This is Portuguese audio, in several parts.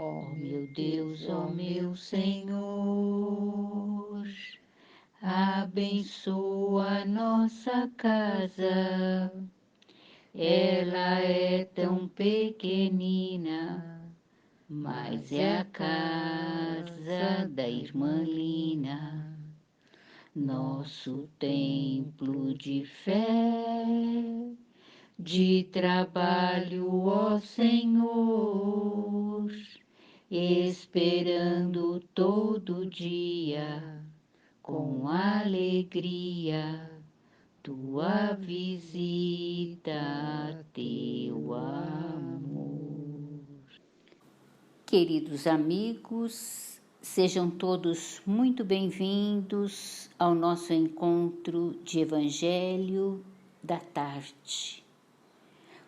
Ó meu Deus, ó meu Senhor, abençoa nossa casa. Ela é tão pequenina, mas é a casa da irmã Lina, nosso templo de fé, de trabalho, ó Senhor, esperando todo dia, com alegria, tua visita, teu amor. Queridos amigos, sejam todos muito bem-vindos ao nosso encontro de Evangelho da tarde.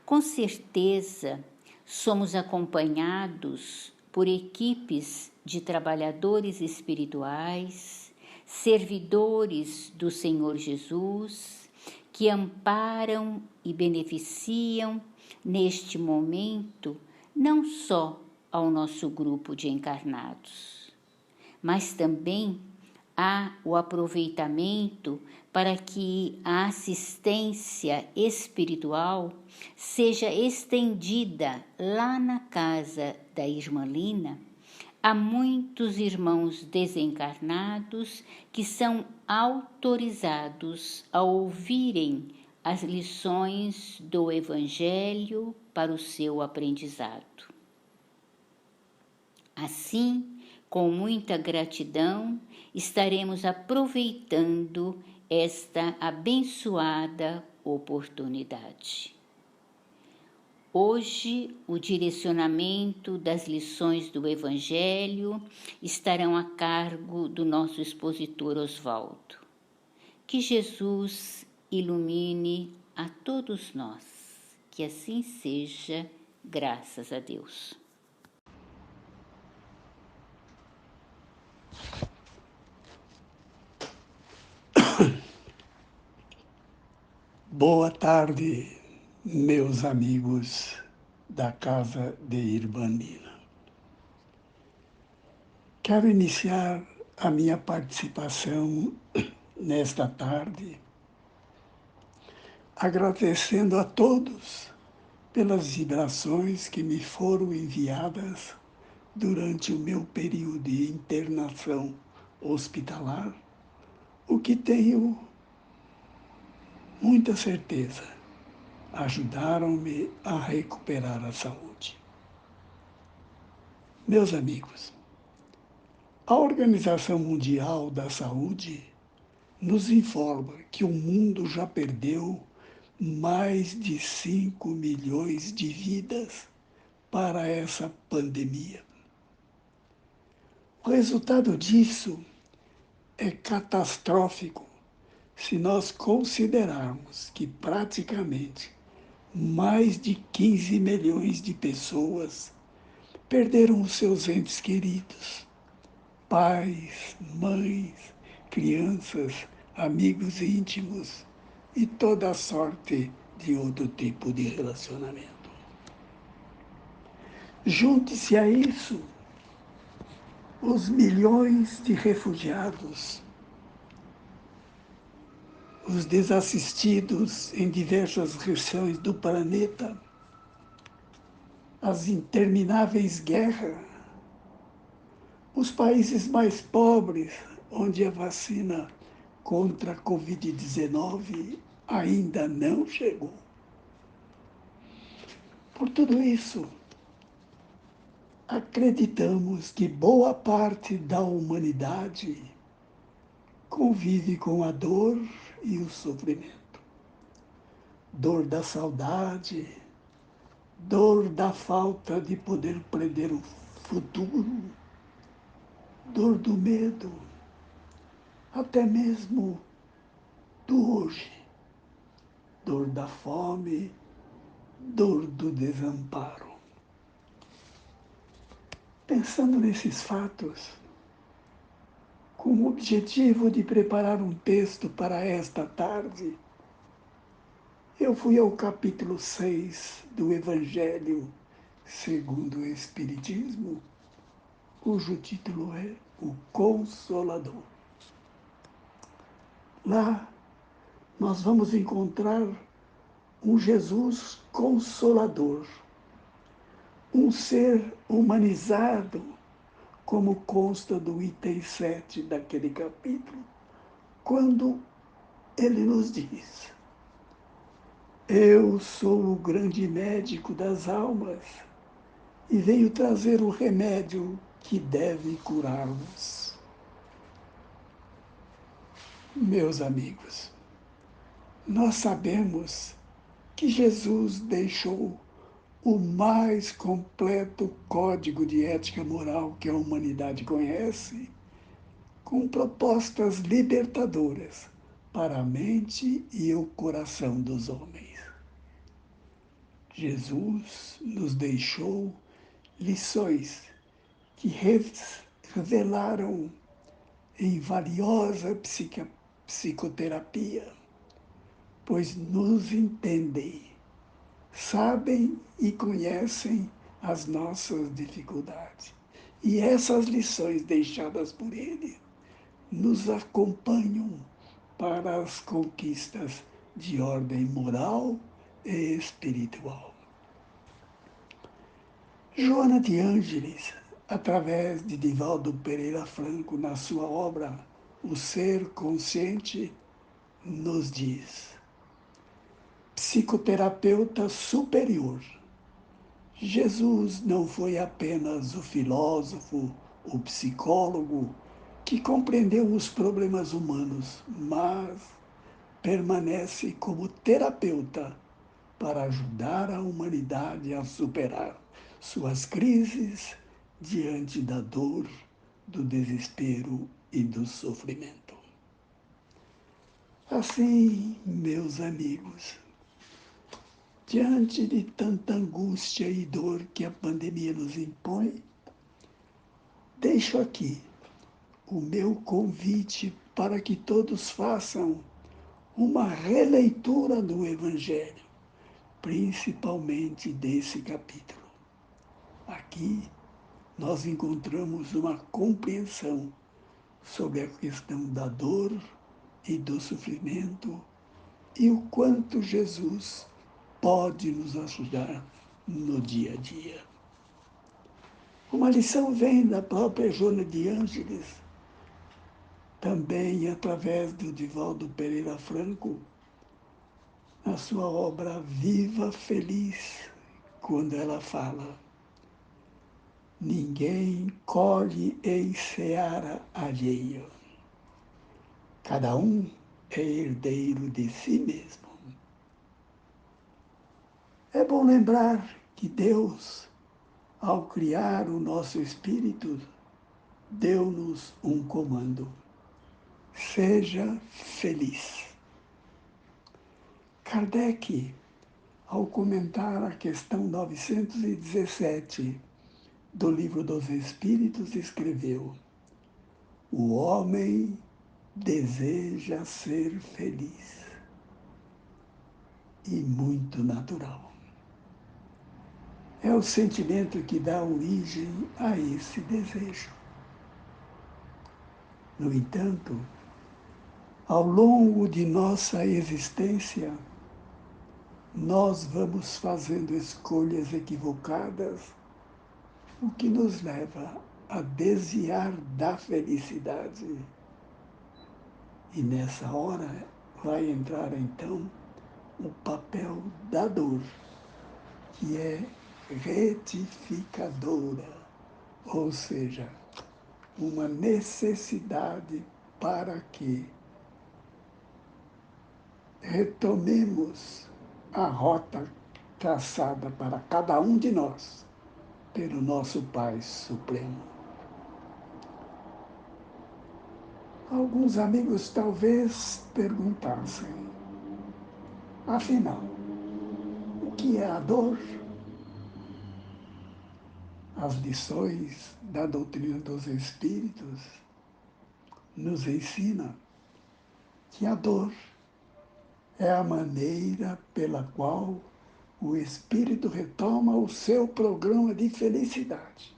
Com certeza, somos acompanhados por equipes de trabalhadores espirituais, servidores do Senhor Jesus, que amparam e beneficiam neste momento não só ao nosso grupo de encarnados, mas também há o aproveitamento para que a assistência espiritual seja estendida lá na casa da irmã Lina a muitos irmãos desencarnados que são autorizados a ouvirem as lições do Evangelho para o seu aprendizado. Assim, com muita gratidão, estaremos aproveitando esta abençoada oportunidade. Hoje, o direcionamento das lições do Evangelho estarão a cargo do nosso expositor Osvaldo. Que Jesus ilumine a todos nós. Que assim seja, graças a Deus. Boa tarde, meus amigos da Casa de Irmã Lina. Quero iniciar a minha participação nesta tarde agradecendo a todos pelas vibrações que me foram enviadas durante o meu período de internação hospitalar, o que tenho muita certeza ajudaram-me a recuperar a saúde. Meus amigos, a Organização Mundial da Saúde nos informa que o mundo já perdeu mais de 5 milhões de vidas para essa pandemia. O resultado disso é catastrófico se nós considerarmos que praticamente mais de 15 milhões de pessoas perderam os seus entes queridos, pais, mães, crianças, amigos íntimos e toda a sorte de outro tipo de relacionamento. Junte-se a isso os milhões de refugiados, os desassistidos em diversas regiões do planeta, as intermináveis guerras, os países mais pobres, onde a vacina contra a Covid-19 ainda não chegou. Por tudo isso, acreditamos que boa parte da humanidade convive com a dor e o sofrimento. Dor da saudade, dor da falta de poder prever o futuro, dor do medo, até mesmo do hoje, dor da fome, dor do desamparo. Pensando nesses fatos, com o objetivo de preparar um texto para esta tarde, eu fui ao capítulo 6 do Evangelho segundo o Espiritismo cujo título é O Consolador. Lá nós vamos encontrar um Jesus consolador, um ser humanizado, como consta do item 7 daquele capítulo, quando ele nos diz: Eu sou o grande médico das almas e venho trazer o remédio que deve curá-los. Meus amigos, nós sabemos que Jesus deixou o mais completo código de ética moral que a humanidade conhece, com propostas libertadoras para a mente e o coração dos homens. Jesus nos deixou lições que revelaram em valiosa psicoterapia, pois nos entendem, sabem e conhecem as nossas dificuldades. E essas lições deixadas por ele nos acompanham para as conquistas de ordem moral e espiritual. Joana de Ângeles, através de Divaldo Pereira Franco, na sua obra O Ser Consciente, nos diz: psicoterapeuta superior. Jesus não foi apenas o filósofo, o psicólogo que compreendeu os problemas humanos, mas permanece como terapeuta para ajudar a humanidade a superar suas crises diante da dor, do desespero e do sofrimento. Assim, meus amigos, diante de tanta angústia e dor que a pandemia nos impõe, deixo aqui o meu convite para que todos façam uma releitura do Evangelho, principalmente desse capítulo. Aqui nós encontramos uma compreensão sobre a questão da dor e do sofrimento e o quanto Jesus pode nos ajudar no dia a dia. Uma lição vem da própria Joana de Ângeles, também através do Divaldo Pereira Franco, na sua obra Viva Feliz, quando ela fala: ninguém colhe em seara alheio. Cada um é herdeiro de si mesmo. É bom lembrar que Deus, ao criar o nosso espírito, deu-nos um comando: seja feliz. Kardec, ao comentar a questão 917 do Livro dos Espíritos, escreveu: o homem deseja ser feliz e muito natural. É o sentimento que dá origem a esse desejo. No entanto, ao longo de nossa existência, nós vamos fazendo escolhas equivocadas, o que nos leva a desviar da felicidade. E nessa hora vai entrar então o papel da dor, que é retificadora, ou seja, uma necessidade para que retomemos a rota traçada para cada um de nós pelo nosso Pai Supremo. Alguns amigos talvez perguntassem: afinal, o que é a dor? As lições da doutrina dos Espíritos nos ensinam que a dor é a maneira pela qual o espírito retoma o seu programa de felicidade.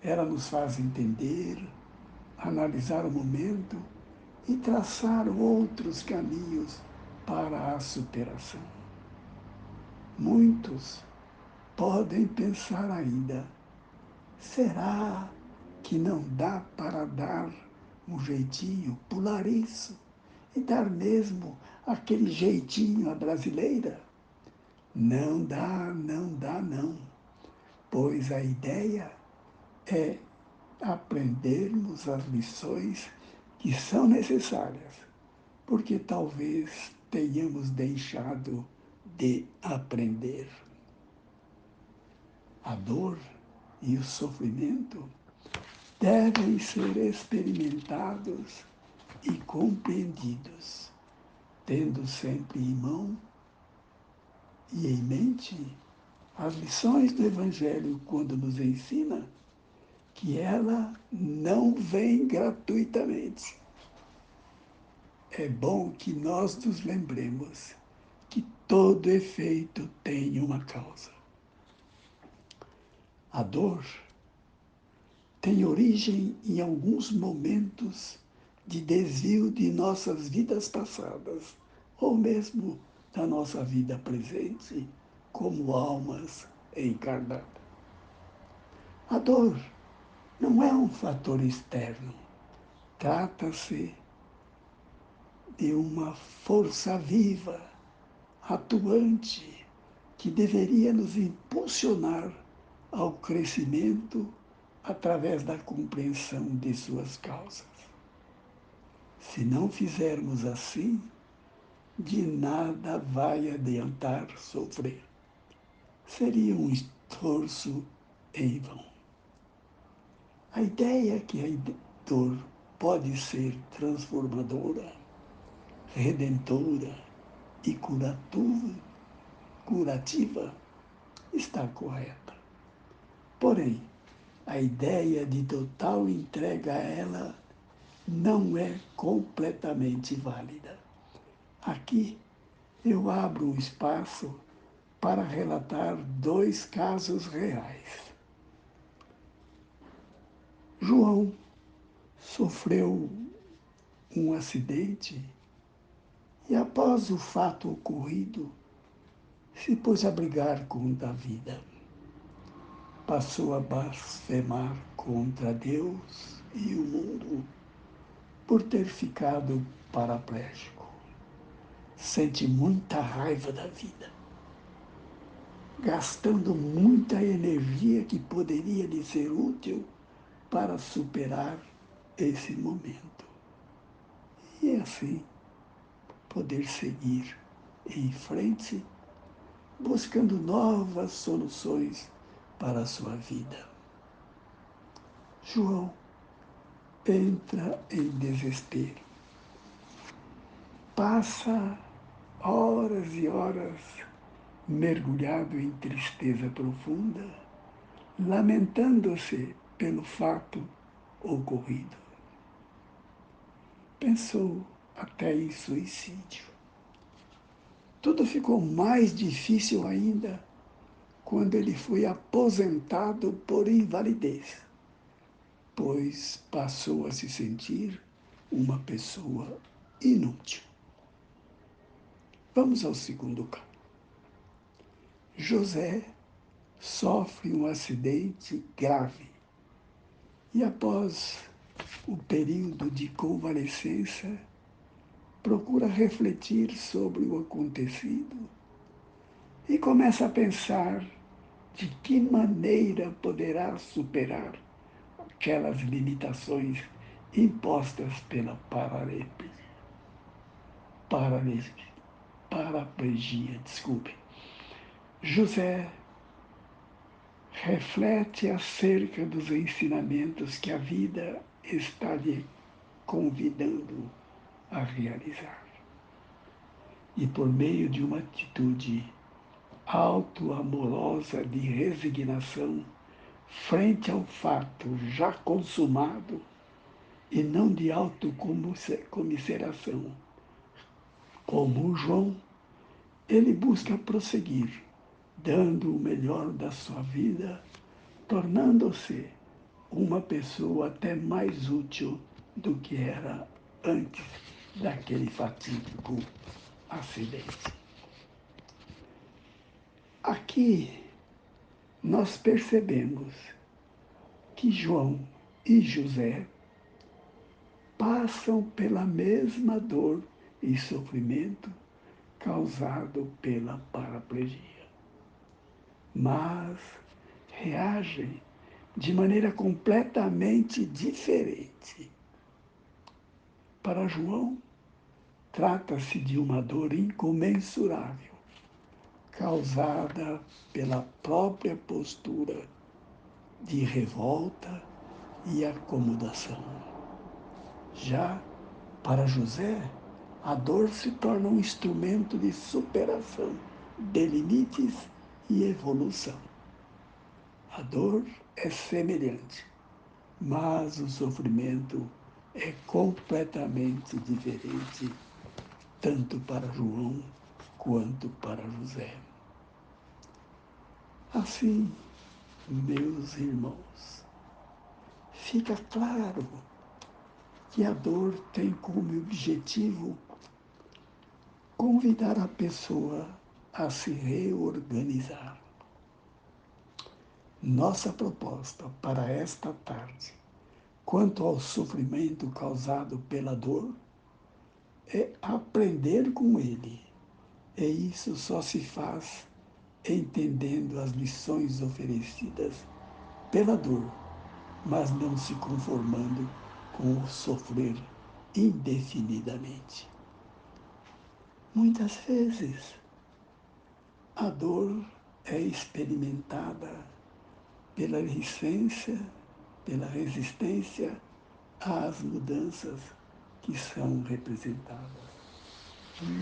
ela nos faz entender, analisar o momento e traçar outros caminhos para a superação. Muitos podem pensar ainda: será que não dá para dar um jeitinho, pular isso e dar mesmo aquele jeitinho à brasileira? Não dá, não dá, não. Pois a ideia é aprendermos as lições que são necessárias, porque talvez tenhamos deixado de aprender. A dor e o sofrimento devem ser experimentados e compreendidos, tendo sempre em mão e em mente as lições do Evangelho, quando nos ensina que ela não vem gratuitamente. É bom que nós nos lembremos que todo efeito tem uma causa. A dor tem origem em alguns momentos de desvio de nossas vidas passadas, ou mesmo da nossa vida presente, como almas encarnadas. A dor não é um fator externo, trata-se de uma força viva, atuante, que deveria nos impulsionar ao crescimento através da compreensão de suas causas. Se não fizermos assim, de nada vai adiantar sofrer. Seria um esforço em vão. A ideia que a dor pode ser transformadora, redentora e curativa está correta. Porém, a ideia de total entrega a ela não é completamente válida. Aqui eu abro um espaço para relatar 2 casos reais. João sofreu um acidente e, após o fato ocorrido, se pôs a brigar contra a vida. Passou a blasfemar contra Deus e o mundo por ter ficado paraplégico. Sente muita raiva da vida, gastando muita energia que poderia lhe ser útil para superar esse momento. E assim poder seguir em frente, buscando novas soluções para a sua vida. João entra em desespero. Passa horas e horas mergulhado em tristeza profunda, lamentando-se pelo fato ocorrido. Pensou até em suicídio. Tudo ficou mais difícil ainda quando ele foi aposentado por invalidez, pois passou a se sentir uma pessoa inútil. Vamos ao segundo caso. José sofre um acidente grave e, após o período de convalescença, procura refletir sobre o acontecido e começa a pensar de que maneira poderá superar aquelas limitações impostas pela paraplegia. José reflete acerca dos ensinamentos que a vida está lhe convidando a realizar. E por meio de uma atitude auto-amorosa de resignação frente ao fato já consumado e não de autocomiseração, como João, ele busca prosseguir, dando o melhor da sua vida, tornando-se uma pessoa até mais útil do que era antes daquele fatídico acidente. Aqui nós percebemos que João e José passam pela mesma dor e sofrimento causado pela paraplegia, mas reagem de maneira completamente diferente. Para João, trata-se de uma dor incomensurável, causada pela própria postura de revolta e acomodação. Já para José, a dor se torna um instrumento de superação de limites e evolução. A dor é semelhante, mas o sofrimento é completamente diferente, tanto para João quanto para José. Assim, meus irmãos, fica claro que a dor tem como objetivo convidar a pessoa a se reorganizar. Nossa proposta para esta tarde, quanto ao sofrimento causado pela dor, é aprender com ele. E isso só se faz entendendo as lições oferecidas pela dor, mas não se conformando com o sofrer indefinidamente. Muitas vezes, a dor é experimentada pela resistência às mudanças que são representadas.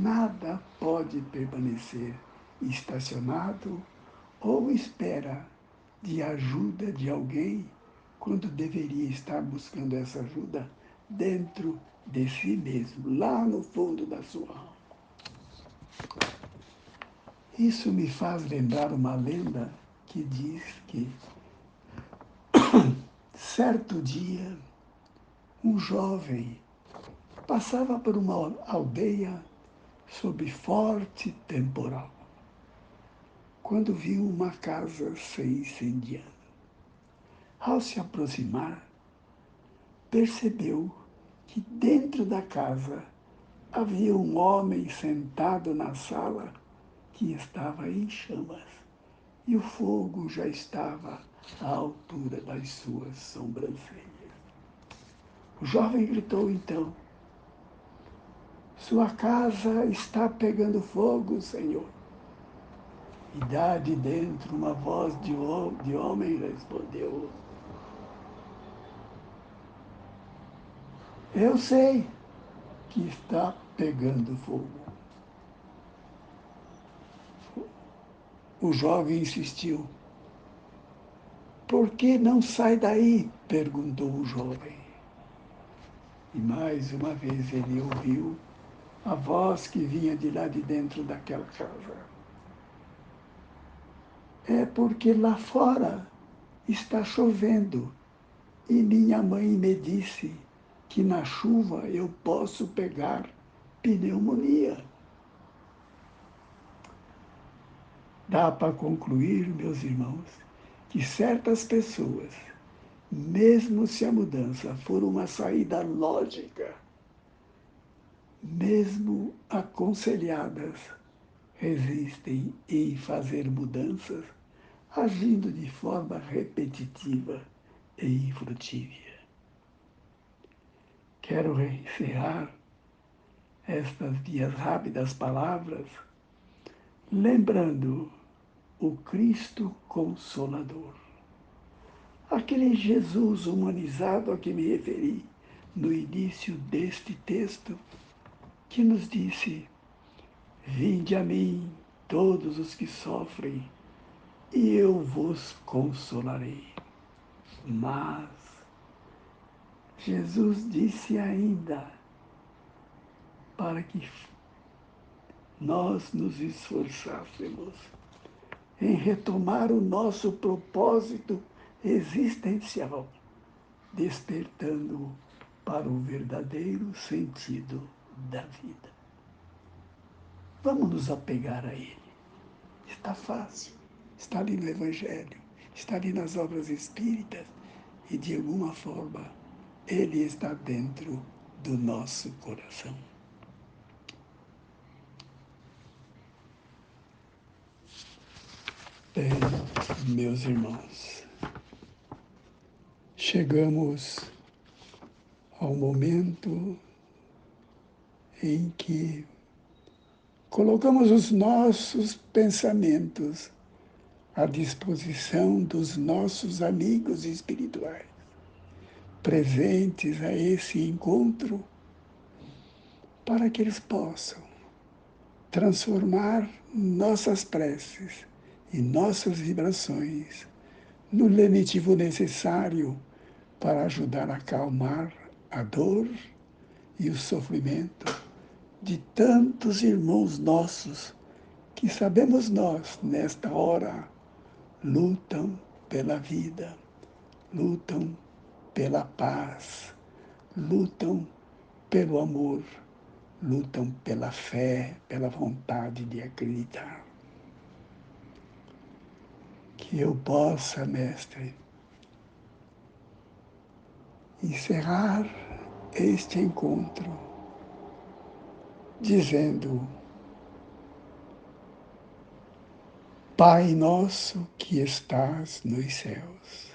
Nada pode permanecer estacionado ou espera de ajuda de alguém quando deveria estar buscando essa ajuda dentro de si mesmo, lá no fundo da sua alma. Isso me faz lembrar uma lenda que diz que, certo dia, um jovem passava por uma aldeia sob forte temporal, quando viu uma casa se incendiando. Ao se aproximar, percebeu que dentro da casa havia um homem sentado na sala que estava em chamas e o fogo já estava à altura das suas sobrancelhas. O jovem gritou então: "Sua casa está pegando fogo, Senhor." E dá de dentro uma voz de homem respondeu: "Eu sei que está pegando fogo." O jovem insistiu: "Por que não sai daí?" perguntou o jovem. E mais uma vez ele ouviu a voz que vinha de lá de dentro daquela casa: "É porque lá fora está chovendo e minha mãe me disse que na chuva eu posso pegar pneumonia." Dá para concluir, meus irmãos, que certas pessoas, mesmo se a mudança for uma saída lógica, mesmo aconselhadas, resistem em fazer mudanças, agindo de forma repetitiva e infrutífera. Quero encerrar estas minhas rápidas palavras lembrando o Cristo Consolador, aquele Jesus humanizado a que me referi no início deste texto, que nos disse: "Vinde a mim todos os que sofrem, e eu vos consolarei." Mas Jesus disse ainda para que nós nos esforçássemos em retomar o nosso propósito existencial, despertando para o verdadeiro sentido da vida. Vamos nos apegar a Ele. Está fácil, está ali no Evangelho, está ali nas obras espíritas e, de alguma forma, Ele está dentro do nosso coração. Bem, meus irmãos, chegamos ao momento em que colocamos os nossos pensamentos à disposição dos nossos amigos espirituais, presentes a esse encontro, para que eles possam transformar nossas preces e nossas vibrações no lenitivo necessário para ajudar a acalmar a dor e o sofrimento de tantos irmãos nossos que sabemos nós, nesta hora, lutam pela vida, lutam pela paz, lutam pelo amor, lutam pela fé, pela vontade de acreditar. Que eu possa, Mestre, encerrar este encontro dizendo: Pai nosso que estás nos céus,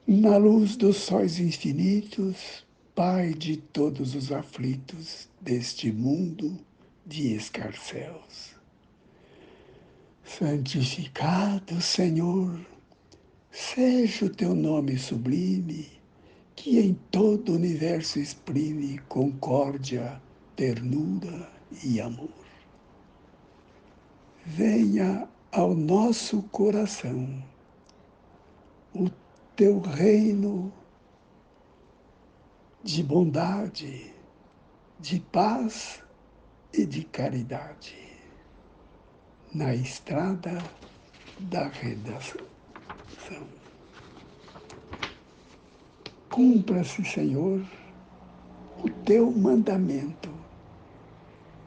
na luz dos sóis infinitos, Pai de todos os aflitos deste mundo de escarcéus. Santificado, Senhor, seja o teu nome sublime, que em todo o universo exprime concórdia, ternura e amor. Venha ao nosso coração o teu reino de bondade, de paz e de caridade, na estrada da redenção. Cumpra-se, Senhor, o teu mandamento,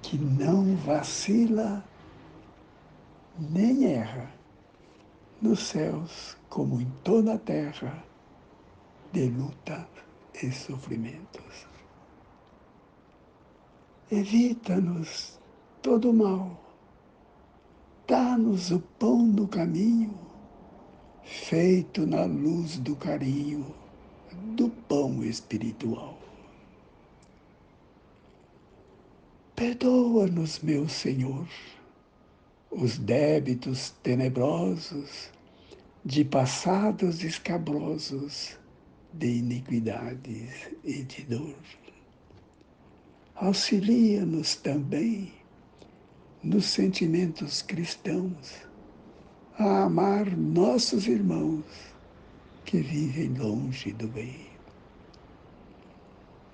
que não vacila nem erra, nos céus como em toda a terra, de luta e sofrimentos. Evita-nos todo o mal, dá-nos o pão do caminho, feito na luz do carinho, do pão espiritual. Perdoa-nos, meu Senhor, os débitos tenebrosos de passados escabrosos, de iniquidades e de dor. Auxilia-nos também nos sentimentos cristãos a amar nossos irmãos que vivem longe do bem.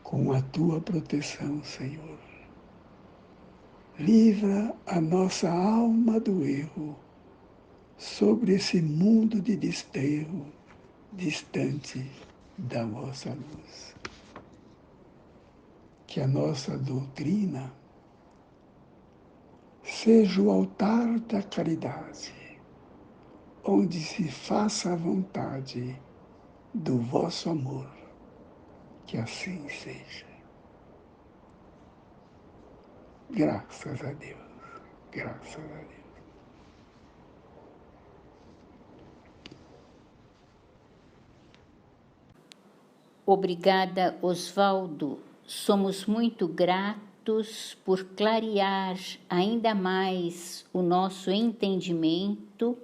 Com a tua proteção, Senhor, livra a nossa alma do erro sobre esse mundo de desterro, distante da vossa luz. Que a nossa doutrina seja o altar da caridade, onde se faça a vontade do vosso amor. Que assim seja. Graças a Deus, graças a Deus. Obrigada, Osvaldo. Somos muito gratos por clarear ainda mais o nosso entendimento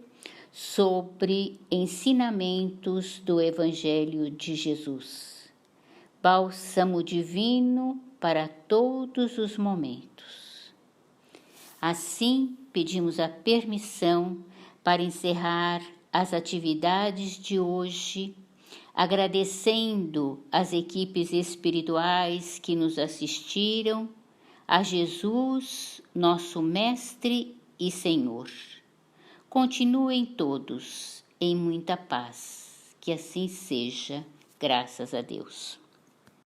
sobre ensinamentos do Evangelho de Jesus. Bálsamo divino para todos os momentos. Assim, pedimos a permissão para encerrar as atividades de hoje, agradecendo às equipes espirituais que nos assistiram, a Jesus, nosso Mestre e Senhor. Continuem todos em muita paz, que assim seja. Graças a Deus.